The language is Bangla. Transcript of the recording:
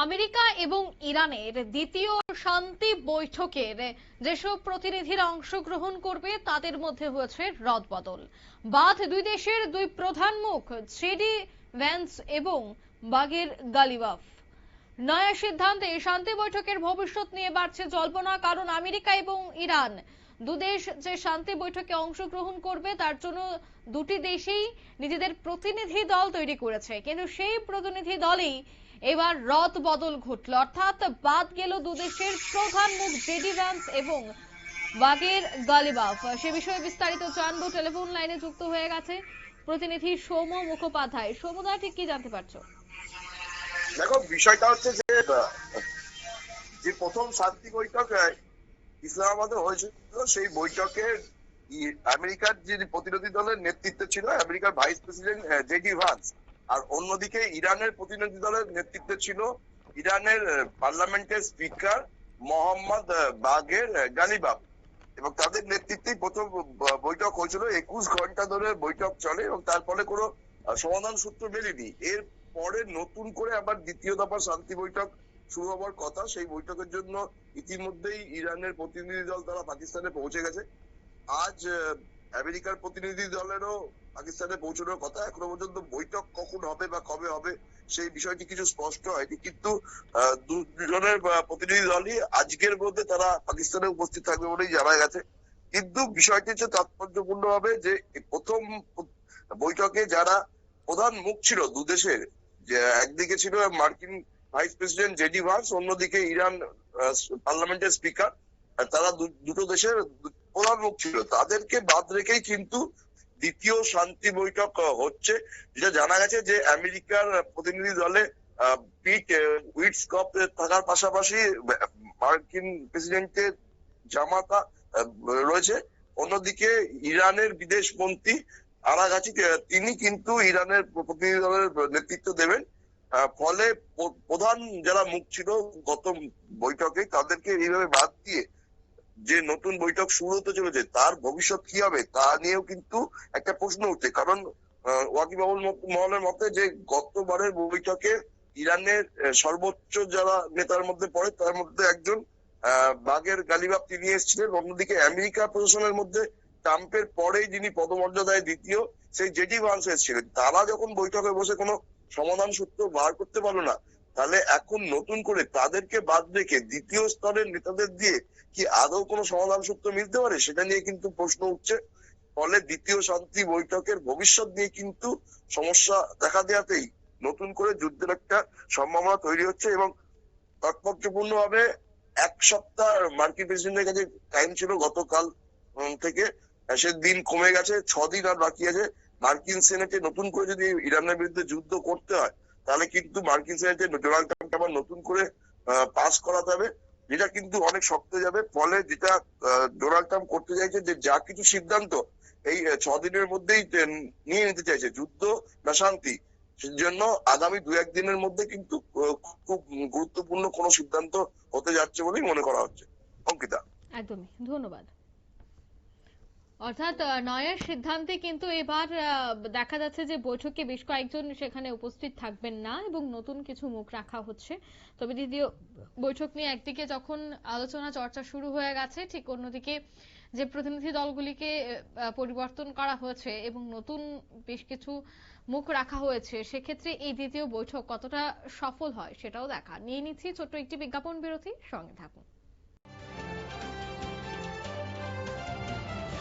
আমেরিকা এবং ইরানের দ্বিতীয় শান্তি বৈঠকের যেসব প্রতিনিধিরা অংশগ্রহণ করবে তাদের মধ্যে হয়েছে রদবদল। বাদ দুই দেশের দুই প্রধান মুখ জেডি ভ্যান্স এবং বাগের গালিবাফ। নয়া সিদ্ধান্তে শান্তি বৈঠকের ভবিষ্যৎ নিয়ে বাড়ছে জল্পনা, কারণ আমেরিকা এবং ইরান দুদেশ যে শান্তি বৈঠকে অংশগ্রহণ করবে তার জন্য দুটি দেশেই নিজেদের প্রতিনিধি দল তৈরি করেছে, কিন্তু সেই প্রতিনিধি দলেই এবার রদ বদল ঘটল, অর্থাৎ বাদ গেল দুদেশের প্রধান মুখ জেডি ভ্যান্স এবং বাগের গালিবাফ। সে বিষয়ে বিস্তারিত জানবো, টেলিফোন লাইনে যুক্ত হয়ে গেছে প্রতিনিধি সৌম মুখোপাধ্যায়। সৌমদা, ঠিক কি জানতে পারছো? দেখো, বিষয়টা হচ্ছে যে প্রথম শান্তি বৈঠক ইসলামাবাদে হয়েছিল, সেই বৈঠকে আমেরিকার যে প্রতিনিধি দলের নেতৃত্বে ছিল আমেরিকার ভাইস প্রেসিডেন্ট জেডি ভান্স, আর অন্যদিকে ইরানের প্রতিনিধি দলের নেতৃত্বে ছিল ইরানের পার্লামেন্টের স্পিকার মোহাম্মদ বাগের গালিবাফ, এবং তাদের নেতৃত্বেই প্রথম বৈঠক হয়েছিল। 21 ঘন্টা ধরে বৈঠক চলে এবং তারপরে কোনো সমাধান সূত্র মেলেনি। এর পরে নতুন করে আবার দ্বিতীয় দফা শান্তি বৈঠক শুরু হবার কথা। সেই বৈঠকের জন্য ইতিমধ্যেই ইরানের প্রতিনিধি দল তারা পাকিস্তানে পৌঁছে গেছে। আজ আমেরিকার প্রতিনিধি দলেরও পাকিস্তানে পৌঁছানোর কথা। এখনো পর্যন্ত বৈঠক কখন হবে বা কবে হবে সেই বিষয়টি কিছু স্পষ্ট হয়নি, কিন্তু দুজনের প্রতিনিধি দলই আজকের মধ্যে তারা পাকিস্তানে উপস্থিত থাকবে বলেই জানা গেছে। কিন্তু বিষয়টি হচ্ছে তাৎপর্যপূর্ণ হবে যে প্রথম বৈঠকে যারা প্রধান মুখ ছিল দুদেশের, যে একদিকে ছিল মার্কিন ভাইস প্রেসিডেন্ট জেডি ভান্স, অন্যদিকে ইরান পার্লামেন্টের স্পিকার, তারা দুটো দেশের প্রধান মুখ ছিল, তাদেরকে বাদ রেখেই কিন্তু দ্বিতীয় শান্তি বৈঠক হচ্ছে। যেটা জানা গেছে যে আমেরিকার প্রতিনিধি দলে পিট উইটসকপ থাকার পাশাপাশি মার্কিন প্রেসিডেন্টের জামাতা রয়েছে, অন্যদিকে ইরানের বিদেশ মন্ত্রী আরাগাচি তিনি কিন্তু ইরানের প্রতিনিধি দলের নেতৃত্ব দেবেন। ফলে প্রধান যারা মুখ ছিল গত বৈঠকে তাদেরকে এইভাবে বাদ দিয়ে যে নতুন বৈঠক শুরু হতে চলেছে তার ভবিষ্যৎ কি হবে তা নিয়েও কিন্তু একটা প্রশ্ন উঠছে। কারণ ওয়াকিবহুল মহলের মতে যে গতবারের বৈঠকে ইরানের সর্বোচ্চ যারা নেতার মধ্যে পড়ে তার মধ্যে একজন বাগের গালিবাফ তিনি এসেছিলেন, অন্যদিকে আমেরিকা প্রশাসনের মধ্যে ট্রাম্পের পরেই যিনি পদমর্যাদায় দ্বিতীয় সেই জেডি ভান্স এসেছিলেন। তারা যখন বৈঠকে বসে কোনো সমাধান সূত্র বার করতে পারলো না, তাহলে এখন নতুন করে তাদেরকে বাদ রেখে দ্বিতীয় স্তরের নেতাদের দিয়ে কি আদৌ কোনো সমাধান সূত্র মিলতে পারে সেটা নিয়ে কিন্তু প্রশ্ন উঠছে। ফলে দ্বিতীয় শান্তি বৈঠকের ভবিষ্যৎ নিয়ে কিন্তু সমস্যা দেখা দেওয়াতেই নতুন করে যুদ্ধের একটা সম্ভাবনা তৈরি হচ্ছে। এবং তাৎপর্যপূর্ণ ভাবে এক সপ্তাহ মার্কিন প্রেসিডেন্টের কাছে টাইম ছিল গতকাল থেকে, সে দিন কমে গেছে, 6 দিন আর বাকি আছে। মার্কিন সেনেটে নতুন করে যদি ইরানের বিরুদ্ধে যুদ্ধ করতে হয় তাহলে কিন্তু মার্কিন সেনেটে ডোনাল্ড ট্রাম্পকে আবার নতুন করে পাস করাতে হবে, যেটা কিন্তু অনেক শক্ত যাবে। ফলে যেটা ডোনাল্ড ট্রাম্প করতে চাইছে যে যা কিছু সিদ্ধান্ত এই 6 দিনের মধ্যেই নিয়ে নিতে চাইছে, যুদ্ধ না শান্তি, সেজন্য আগামী 2-1 দিনের মধ্যে কিন্তু খুব গুরুত্বপূর্ণ কোনো সিদ্ধান্ত হতে যাচ্ছে বলেই মনে করা হচ্ছে। অঙ্কিতা, একদমই ধন্যবাদ। অর্থাৎ নয়া সিদ্ধান্তে কিন্তু এবার দেখা যাচ্ছে যে বৈঠকে বেশ কয়েকজন সেখানে উপস্থিত থাকবেন না এবং নতুন কিছু মুখ রাখা হচ্ছে। তবে দ্বিতীয় বৈঠক নিয়ে একদিকে যখন আলোচনা চর্চা শুরু হয়ে গেছে, ঠিক অন্যদিকে যে প্রতিনিধি দলগুলিকে পরিবর্তন করা হয়েছে এবং নতুন বেশ কিছু মুখ রাখা হয়েছে, সেক্ষেত্রে এই দ্বিতীয় বৈঠক কতটা সফল হয় সেটাও দেখা। নিয়ে নিচ্ছি ছোট্ট একটি বিজ্ঞাপন বিরতি, সঙ্গে থাকুন।